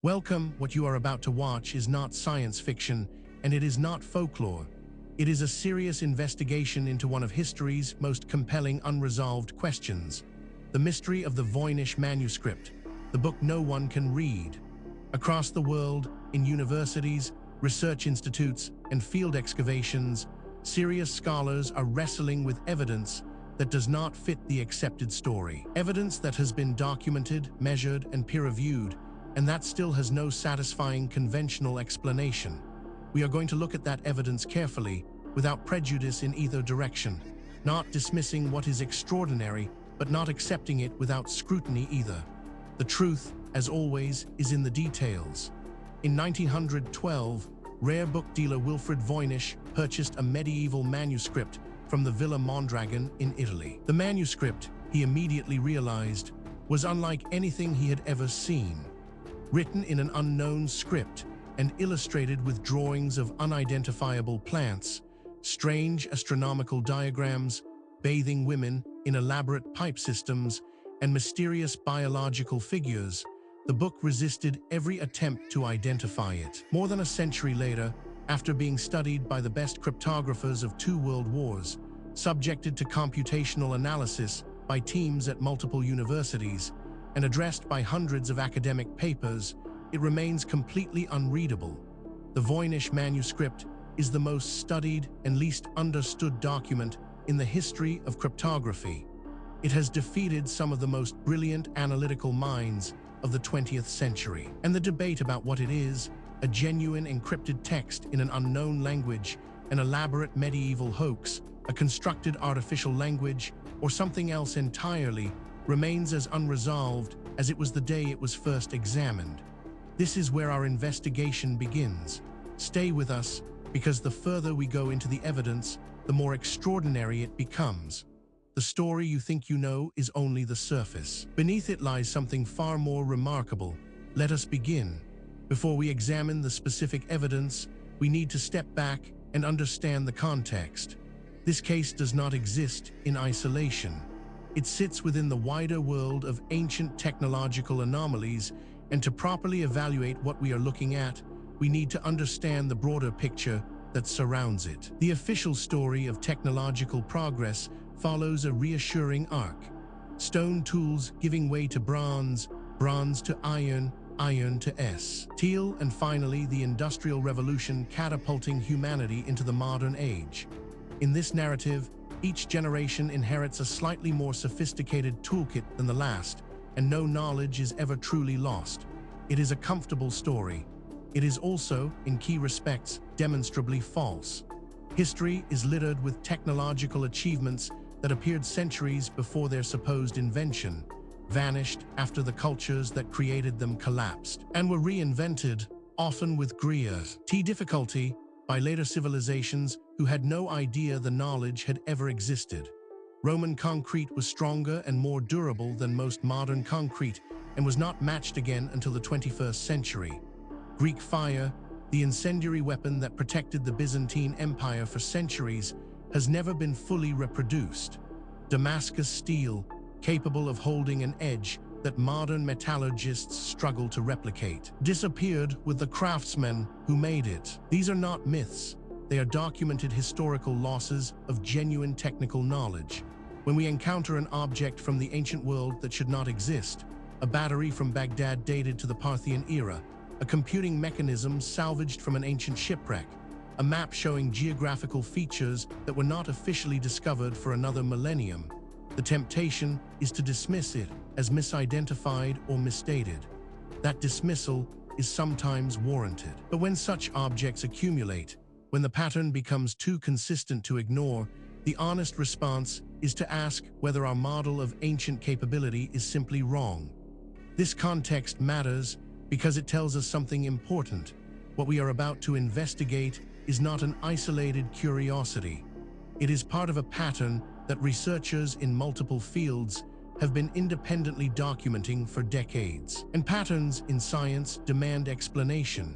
Welcome. What you are about to watch is not science fiction, and it is not folklore. It is a serious investigation into one of history's most compelling unresolved questions, the mystery of the Voynich Manuscript, the book no one can read. Across the world, in universities, research institutes, and field excavations, serious scholars are wrestling with evidence that does not fit the accepted story. Evidence that has been documented, measured, and peer-reviewed, and that still has no satisfying conventional explanation. We are going to look at that evidence carefully, without prejudice in either direction, not dismissing what is extraordinary, but not accepting it without scrutiny either. The truth, as always, is in the details. In 1912, rare book dealer Wilfrid Voynich purchased a medieval manuscript from the Villa Mondragone in Italy. The manuscript, he immediately realized, was unlike anything he had ever seen. Written in an unknown script and illustrated with drawings of unidentifiable plants, strange astronomical diagrams, bathing women in elaborate pipe systems, and mysterious biological figures, the book resisted every attempt to identify it. More than a century later, after being studied by the best cryptographers of 2 world wars, subjected to computational analysis by teams at multiple universities, and addressed by hundreds of academic papers, it remains completely unreadable. The Voynich Manuscript is the most studied and least understood document in the history of cryptography. It has defeated some of the most brilliant analytical minds of the 20th century. And the debate about what it is, a genuine encrypted text in an unknown language, an elaborate medieval hoax, a constructed artificial language, or something else entirely, remains as unresolved as it was the day it was first examined. This is where our investigation begins. Stay with us, because the further we go into the evidence, the more extraordinary it becomes. The story you think you know is only the surface. Beneath it lies something far more remarkable. Let us begin. Before we examine the specific evidence, we need to step back and understand the context. This case does not exist in isolation. It sits within the wider world of ancient technological anomalies, and to properly evaluate what we are looking at, we need to understand the broader picture that surrounds it. The official story of technological progress follows a reassuring arc. Stone tools giving way to bronze, bronze to iron, iron to steel, and finally the Industrial Revolution catapulting humanity into the modern age. In this narrative, each generation inherits a slightly more sophisticated toolkit than the last, and no knowledge is ever truly lost. It is a comfortable story. It is also, in key respects, demonstrably false. History is littered with technological achievements that appeared centuries before their supposed invention, vanished after the cultures that created them collapsed, and were reinvented, often with great difficulty, by later civilizations who had no idea the knowledge had ever existed. Roman concrete was stronger and more durable than most modern concrete and was not matched again until the 21st century. Greek fire, the incendiary weapon that protected the Byzantine Empire for centuries, has never been fully reproduced. Damascus steel, capable of holding an edge that modern metallurgists struggle to replicate, disappeared with the craftsmen who made it. These are not myths. They are documented historical losses of genuine technical knowledge. When we encounter an object from the ancient world that should not exist, a battery from Baghdad dated to the Parthian era, a computing mechanism salvaged from an ancient shipwreck, a map showing geographical features that were not officially discovered for another millennium, the temptation is to dismiss it as misidentified or misstated. That dismissal is sometimes warranted. But when such objects accumulate, when the pattern becomes too consistent to ignore, the honest response is to ask whether our model of ancient capability is simply wrong. This context matters because it tells us something important. What we are about to investigate is not an isolated curiosity. It is part of a pattern that researchers in multiple fields have been independently documenting for decades. And patterns in science demand explanation.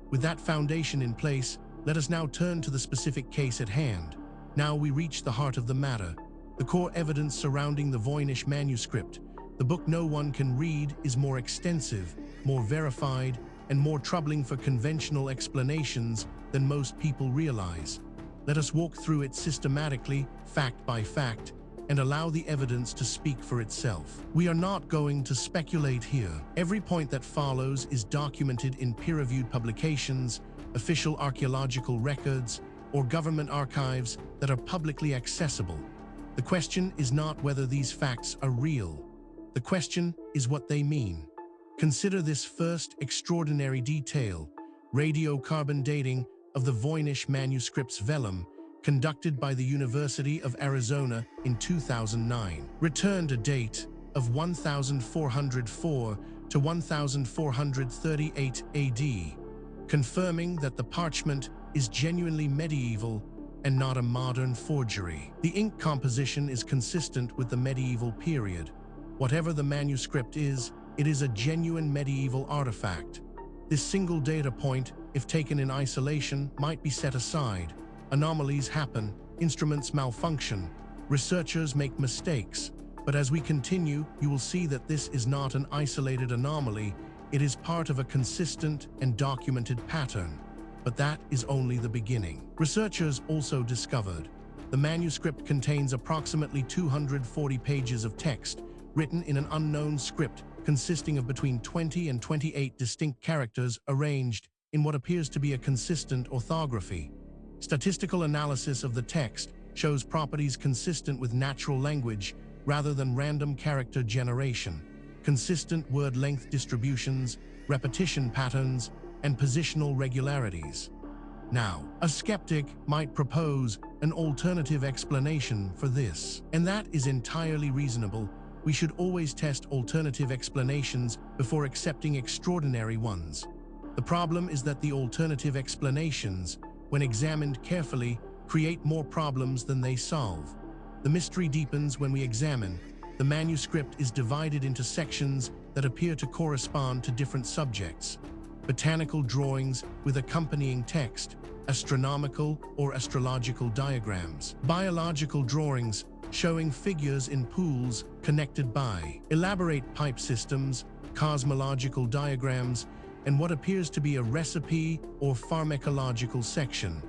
With that foundation in place, let us now turn to the specific case at hand. Now we reach the heart of the matter. The core evidence surrounding the Voynich Manuscript, the book no one can read, is more extensive, more verified, and more troubling for conventional explanations than most people realize. Let us walk through it systematically, fact by fact, and allow the evidence to speak for itself. We are not going to speculate here. Every point that follows is documented in peer-reviewed publications, official archaeological records, or government archives that are publicly accessible. The question is not whether these facts are real. The question is what they mean. Consider this first extraordinary detail: radiocarbon dating of the Voynich Manuscript's vellum, conducted by the University of Arizona in 2009, returned a date of 1404 to 1438 AD, confirming that the parchment is genuinely medieval and not a modern forgery. The ink composition is consistent with the medieval period. Whatever the manuscript is, it is a genuine medieval artifact. This single data point, if taken in isolation, might be set aside. Anomalies happen, instruments malfunction, researchers make mistakes, but as we continue, you will see that this is not an isolated anomaly, it is part of a consistent and documented pattern. But that is only the beginning. Researchers also discovered the manuscript contains approximately 240 pages of text, written in an unknown script consisting of between 20 and 28 distinct characters arranged in what appears to be a consistent orthography. Statistical analysis of the text shows properties consistent with natural language rather than random character generation, consistent word length distributions, repetition patterns, and positional regularities. Now, a skeptic might propose an alternative explanation for this, and that is entirely reasonable. We should always test alternative explanations before accepting extraordinary ones. The problem is that the alternative explanations, when examined carefully, create more problems than they solve. The mystery deepens when we examine. The manuscript is divided into sections that appear to correspond to different subjects: botanical drawings with accompanying text, astronomical or astrological diagrams, biological drawings showing figures in pools connected by elaborate pipe systems, cosmological diagrams, and what appears to be a recipe or pharmacological section.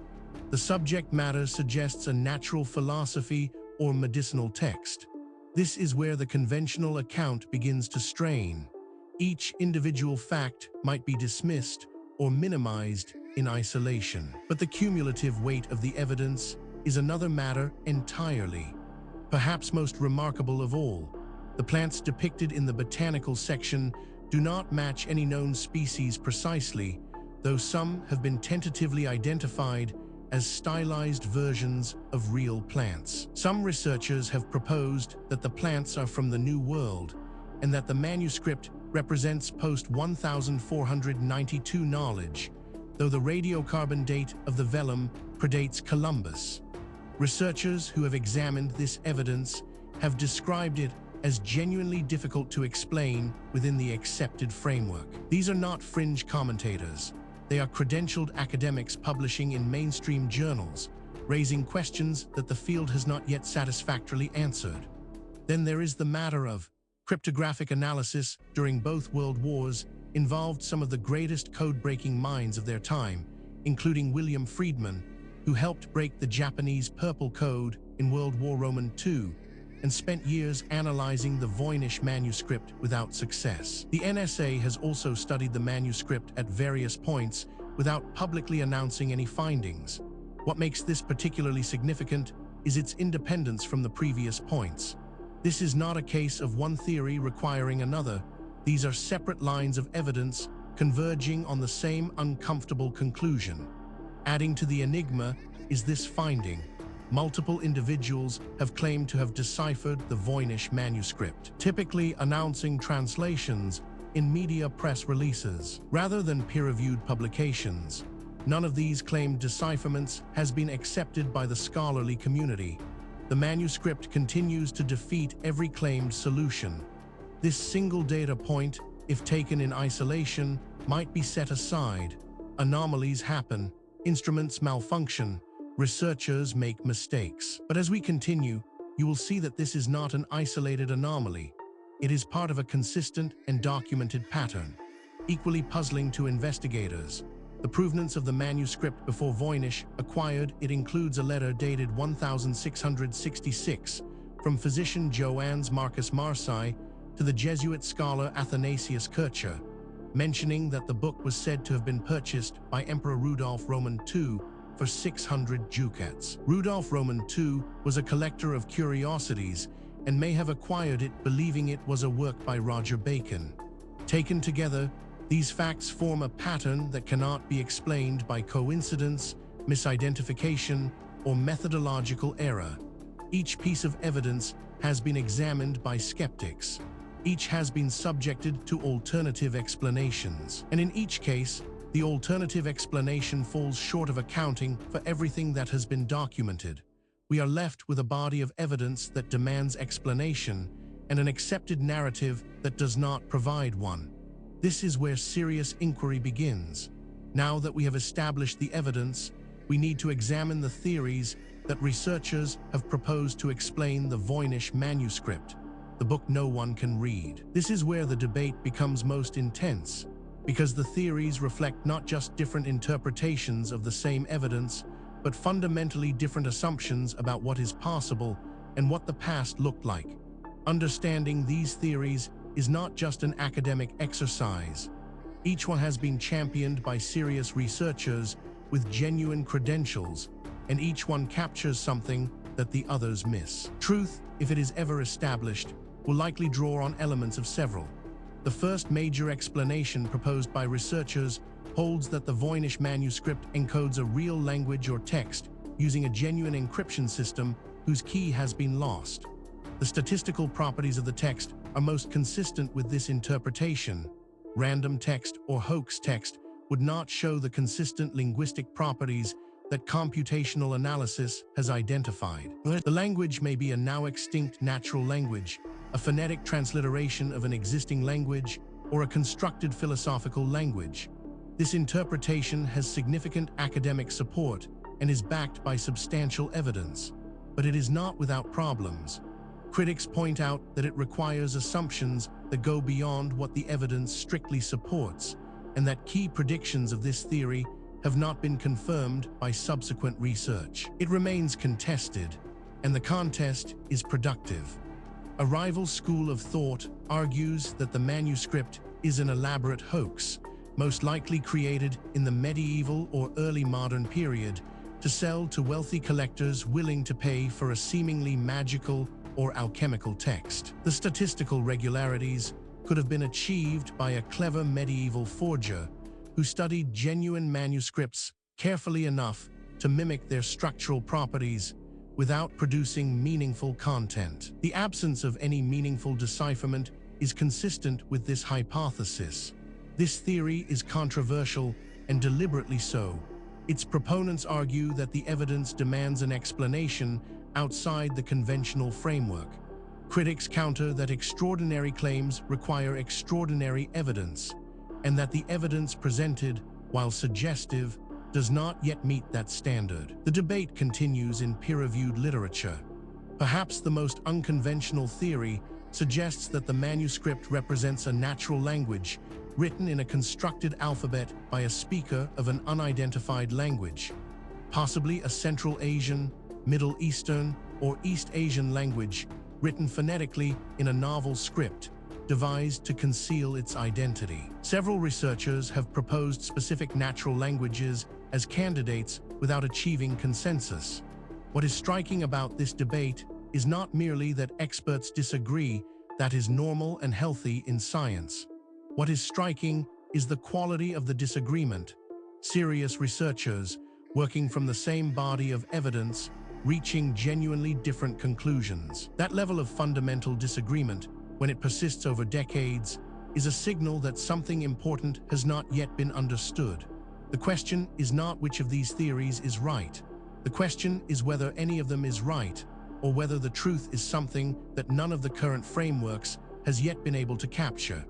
The subject matter suggests a natural philosophy or medicinal text. This is where the conventional account begins to strain. Each individual fact might be dismissed or minimized in isolation. But the cumulative weight of the evidence is another matter entirely. Perhaps most remarkable of all, the plants depicted in the botanical section do not match any known species precisely, though some have been tentatively identified as stylized versions of real plants. Some researchers have proposed that the plants are from the New World, and that the manuscript represents post-1492 knowledge, though the radiocarbon date of the vellum predates Columbus. Researchers who have examined this evidence have described it as genuinely difficult to explain within the accepted framework. These are not fringe commentators. They are credentialed academics publishing in mainstream journals, raising questions that the field has not yet satisfactorily answered. Then there is the matter of cryptographic analysis. During both world wars involved some of the greatest code-breaking minds of their time, including William Friedman, who helped break the Japanese Purple Code in World War II, and spent years analyzing the Voynich manuscript without success. The NSA has also studied the manuscript at various points without publicly announcing any findings. What makes this particularly significant is its independence from the previous points. This is not a case of one theory requiring another. These are separate lines of evidence converging on the same uncomfortable conclusion. Adding to the enigma is this finding: multiple individuals have claimed to have deciphered the Voynich manuscript, typically announcing translations in media press releases, rather than peer-reviewed publications. None of these claimed decipherments has been accepted by the scholarly community. The manuscript continues to defeat every claimed solution. This single data point, if taken in isolation, might be set aside. Anomalies happen, instruments malfunction, researchers make mistakes. But as we continue, you will see that this is not an isolated anomaly. It is part of a consistent and documented pattern. equally puzzling to investigators. The provenance of the manuscript before Voynich acquired it includes a letter dated 1666 from physician Joannes Marcus Marci to the Jesuit scholar Athanasius Kircher, mentioning that the book was said to have been purchased by Emperor Rudolf Roman II for 600 ducats. Rudolf Roman II was a collector of curiosities and may have acquired it believing it was a work by Roger Bacon. Taken together, these facts form a pattern that cannot be explained by coincidence, misidentification, or methodological error. Each piece of evidence has been examined by skeptics. Each has been subjected to alternative explanations. And in each case, the alternative explanation falls short of accounting for everything that has been documented. We are left with a body of evidence that demands explanation and an accepted narrative that does not provide one. This is where serious inquiry begins. Now that we have established the evidence, we need to examine the theories that researchers have proposed to explain the Voynich Manuscript, the book no one can read. This is where the debate becomes most intense, because the theories reflect not just different interpretations of the same evidence, but fundamentally different assumptions about what is possible and what the past looked like. Understanding these theories is not just an academic exercise. Each one has been championed by serious researchers with genuine credentials, and each one captures something that the others miss. Truth, if it is ever established, will likely draw on elements of several. The first major explanation proposed by researchers holds that the Voynich manuscript encodes a real language or text using a genuine encryption system whose key has been lost. The statistical properties of the text are most consistent with this interpretation. Random text or hoax text would not show the consistent linguistic properties that computational analysis has identified. The language may be a now extinct natural language, a phonetic transliteration of an existing language, or a constructed philosophical language. This interpretation has significant academic support and is backed by substantial evidence, but it is not without problems. Critics point out that it requires assumptions that go beyond what the evidence strictly supports, and that key predictions of this theory have not been confirmed by subsequent research. It remains contested, and the contest is productive. A rival school of thought argues that the manuscript is an elaborate hoax, most likely created in the medieval or early modern period to sell to wealthy collectors willing to pay for a seemingly magical or alchemical text. The statistical regularities could have been achieved by a clever medieval forger who studied genuine manuscripts carefully enough to mimic their structural properties without producing meaningful content. The absence of any meaningful decipherment is consistent with this hypothesis. This theory is controversial, and deliberately so. Its proponents argue that the evidence demands an explanation outside the conventional framework. Critics counter that extraordinary claims require extraordinary evidence, and that the evidence presented, while suggestive, does not yet meet that standard. The debate continues in peer-reviewed literature. Perhaps the most unconventional theory suggests that the manuscript represents a natural language written in a constructed alphabet by a speaker of an unidentified language, possibly a Central Asian, Middle Eastern, or East Asian language written phonetically in a novel script devised to conceal its identity. Several researchers have proposed specific natural languages as candidates without achieving consensus. What is striking about this debate is not merely that experts disagree. That is normal and healthy in science. What is striking is the quality of the disagreement. Serious researchers, working from the same body of evidence, reaching genuinely different conclusions. That level of fundamental disagreement, when it persists over decades, is a signal that something important has not yet been understood. The question is not which of these theories is right. The question is whether any of them is right, or whether the truth is something that none of the current frameworks has yet been able to capture.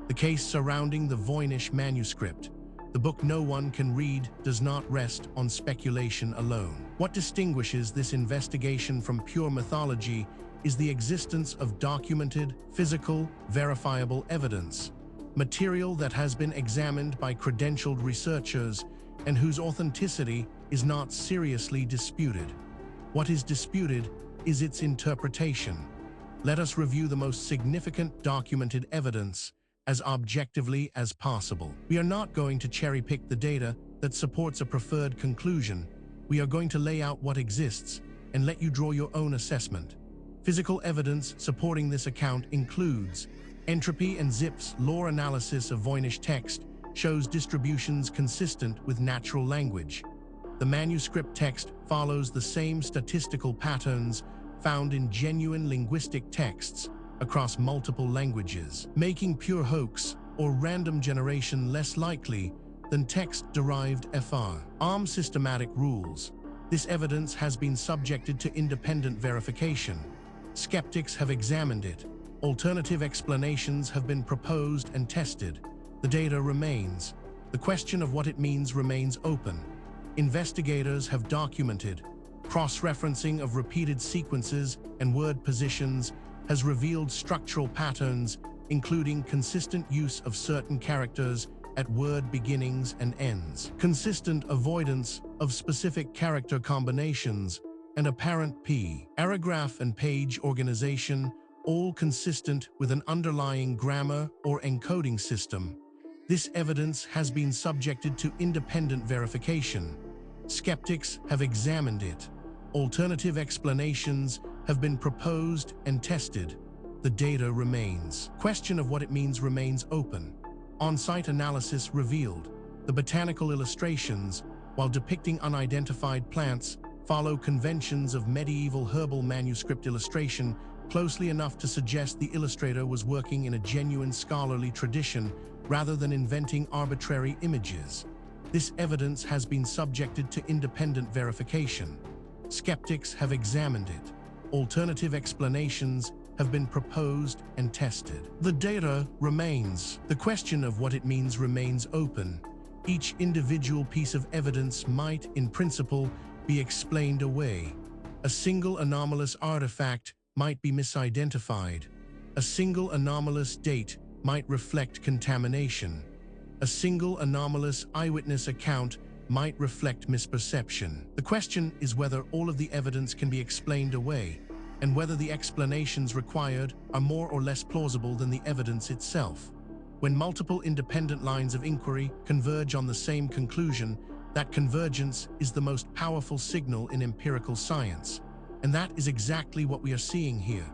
The case surrounding the Voynich manuscript, the book no one can read, does not rest on speculation alone. What distinguishes this investigation from pure mythology is the existence of documented, physical, verifiable evidence. material that has been examined by credentialed researchers and whose authenticity is not seriously disputed. What is disputed is its interpretation. Let us review the most significant documented evidence as objectively as possible. We are not going to cherry-pick the data that supports a preferred conclusion. We are going to lay out what exists and let you draw your own assessment. Physical evidence supporting this account includes entropy and Zipf's law analysis of Voynich text shows distributions consistent with natural language. The manuscript text follows the same statistical patterns found in genuine linguistic texts across multiple languages, making pure hoax or random generation less likely than text-derived FR. Systematic rules. This evidence has been subjected to independent verification. Skeptics have examined it. Alternative explanations have been proposed and tested. The data remains. The question of what it means remains open. Investigators have documented. Cross-referencing of repeated sequences and word positions has revealed structural patterns, including consistent use of certain characters at word beginnings and ends, consistent avoidance of specific character combinations, and apparent paragraph and page organization, all consistent with an underlying grammar or encoding system. This evidence has been subjected to independent verification. Skeptics have examined it. Alternative explanations have been proposed and tested. The data remains. Question of what it means remains open. On-site analysis revealed. The botanical illustrations, while depicting unidentified plants, follow conventions of medieval herbal manuscript illustration closely enough to suggest the illustrator was working in a genuine scholarly tradition rather than inventing arbitrary images. This evidence has been subjected to independent verification. Skeptics have examined it. Alternative explanations have been proposed and tested. The data remains. The question of what it means remains open. Each individual piece of evidence might, in principle, be explained away. A single anomalous artifact might be misidentified. A single anomalous date might reflect contamination. A single anomalous eyewitness account might reflect misperception. The question is whether all of the evidence can be explained away, and whether the explanations required are more or less plausible than the evidence itself. When multiple independent lines of inquiry converge on the same conclusion, that convergence is the most powerful signal in empirical science. And that is exactly what we are seeing here.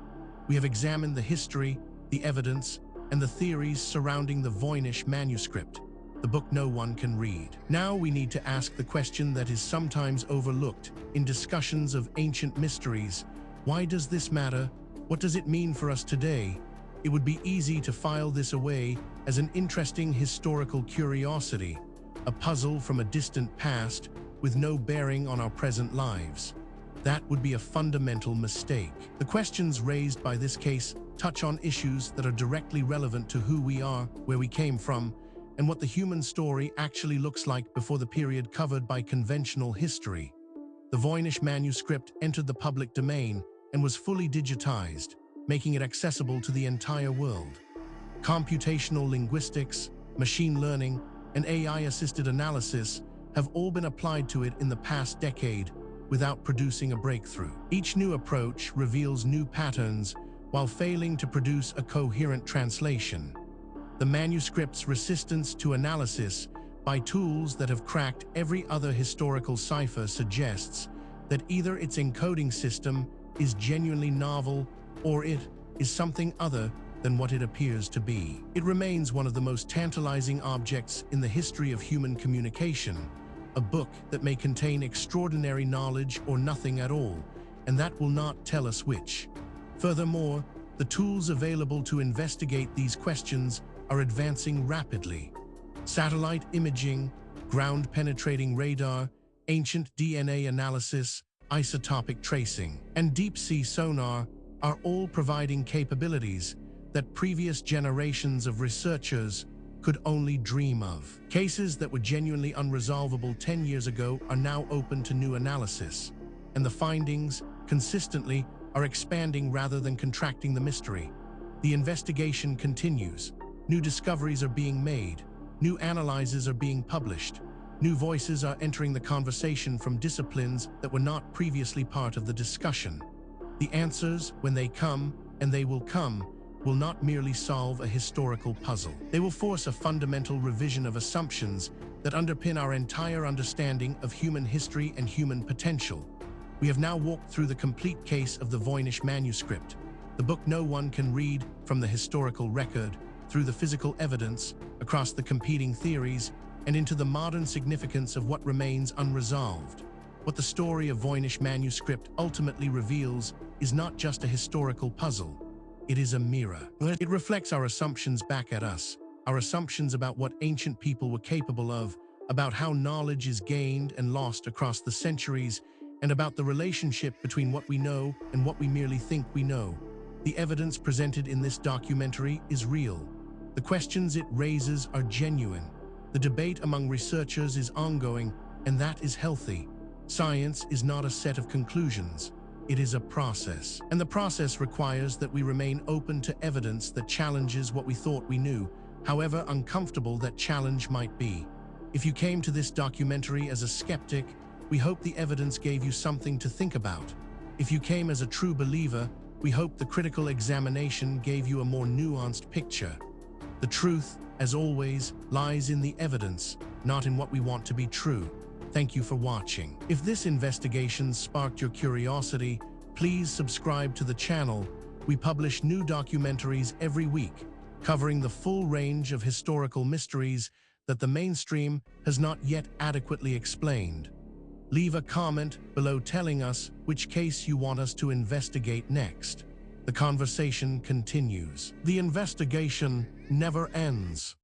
We have examined the history, the evidence, and the theories surrounding the Voynich Manuscript, the book no one can read. Now we need to ask the question that is sometimes overlooked in discussions of ancient mysteries. Why does this matter? What does it mean for us today? It would be easy to file this away as an interesting historical curiosity, a puzzle from a distant past with no bearing on our present lives. That would be a fundamental mistake. The questions raised by this case touch on issues that are directly relevant to who we are, where we came from, and what the human story actually looks like before the period covered by conventional history. The Voynich manuscript entered the public domain and was fully digitized, making it accessible to the entire world. Computational linguistics, machine learning, and AI-assisted analysis have all been applied to it in the past decade without producing a breakthrough. Each new approach reveals new patterns while failing to produce a coherent translation. The manuscript's resistance to analysis by tools that have cracked every other historical cipher suggests that either its encoding system is genuinely novel or it is something other than what it appears to be. It remains one of the most tantalizing objects in the history of human communication, a book that may contain extraordinary knowledge or nothing at all, and that will not tell us which. Furthermore, the tools available to investigate these questions are advancing rapidly. Satellite imaging, ground-penetrating radar, ancient DNA analysis, isotopic tracing, and deep-sea sonar are all providing capabilities that previous generations of researchers could only dream of. Cases that were genuinely unresolvable 10 years ago are now open to new analysis, and the findings, consistently, are expanding rather than contracting the mystery. The investigation continues. New discoveries are being made. New analyses are being published. New voices are entering the conversation from disciplines that were not previously part of the discussion. The answers, when they come, and they will come, will not merely solve a historical puzzle. They will force a fundamental revision of assumptions that underpin our entire understanding of human history and human potential. We have now walked through the complete case of the Voynich Manuscript, the book no one can read, from the historical record, through the physical evidence, across the competing theories, and into the modern significance of what remains unresolved. What the story of Voynich Manuscript ultimately reveals is not just a historical puzzle. It is a mirror. It reflects our assumptions back at us, our assumptions about what ancient people were capable of, about how knowledge is gained and lost across the centuries, and about the relationship between what we know and what we merely think we know. The evidence presented in this documentary is real. The questions it raises are genuine. The debate among researchers is ongoing, and that is healthy. Science is not a set of conclusions. It is a process. And the process requires that we remain open to evidence that challenges what we thought we knew, however uncomfortable that challenge might be. If you came to this documentary as a skeptic, we hope the evidence gave you something to think about. If you came as a true believer, we hope the critical examination gave you a more nuanced picture. The truth, as always, lies in the evidence, not in what we want to be true. Thank you for watching. If this investigation sparked your curiosity, please subscribe to the channel. We publish new documentaries every week, covering the full range of historical mysteries that the mainstream has not yet adequately explained. Leave a comment below telling us which case you want us to investigate next. The conversation continues. The investigation never ends.